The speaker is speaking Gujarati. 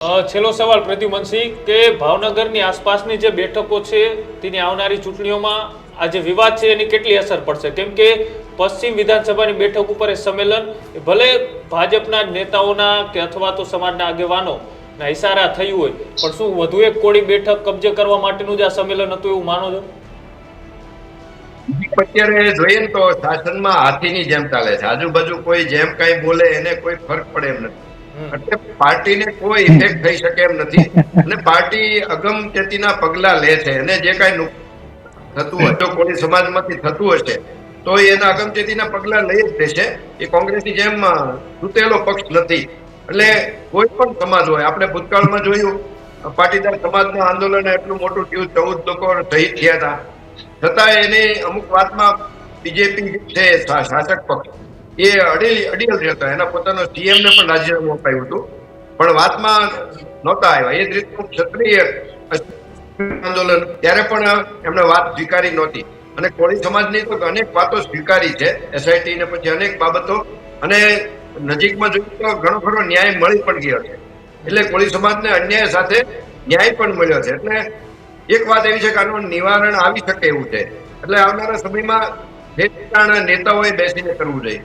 છેલ્લો સવાલ પ્રદ્યુમનસિંહ કે ભાવનગરની આસપાસની જે બેઠકો છે તેની આવનારી ચૂંટણીઓમાં આ જે વિવાદ છે એની કેટલી અસર પડશે? કેમ કે પશ્ચિમ વિધાનસભાની બેઠક ઉપર એ સંમેલન ભલે ભાજપના નેતાઓના કે અથવા તો સમાજના આગેવાનોના ઇશારા થયું હોય, પણ શું વધુ એક કોળી બેઠક કબજે કરવા માટેનું જ આ સંમેલન હતું એવું માનો છો? અત્યારે જોઈએ ને તો શાસનમાં હાથીની જેમ ચાલે છે. આજુબાજુ કોઈ જેમ કઈ બોલે એને કોઈ ફરક પડે એમ નથી. એટલે પાર્ટીને કોઈ ઇફેક્ટ થઈ શકે એમ નથી અને પાર્ટી અગમચેતીના પગલા લે છે. અને જે કઈ થતું હોય તો કોળી સમાજમાંથી થતું હશે તો એના અગમચેતીના પગલા લઈ જ દેશે. એ કોંગ્રેસની જેમ તૂટેલો પક્ષ નથી. એટલે કોઈ પણ સમાજ હોય, આપણે ભૂતકાળમાં જોયું પાટીદાર સમાજના આંદોલન એટલું મોટું થયું, 14 લોકો શહીદ થયા હતા, છતાં એની અમુક વાતમાં બીજેપી છે શાસક પક્ષ એ અડીલ રહેતા. એના પોતાનો સીએમ ને પણ રાજીનામું અપાયું હતું પણ વાતમાં નહોતા આવ્યા. એ જ રીતનું ક્ષત્રિય આંદોલન ત્યારે પણ એમને વાત સ્વીકારી નહોતી. અને કોળી સમાજની તો અનેક વાતો સ્વીકારી છે, એસઆઈટી ને પછી અનેક બાબતો, અને નજીકમાં જોઈએ તો ઘણો ખરો ન્યાય મળી પણ ગયો છે. એટલે કોળી સમાજને અન્યાય સાથે ન્યાય પણ મળ્યો છે. એટલે એક વાત એવી છે કે આનું નિવારણ આવી શકે એવું છે. એટલે આવનારા સમયમાં નેતાઓએ બેસીને કરવું જોઈએ.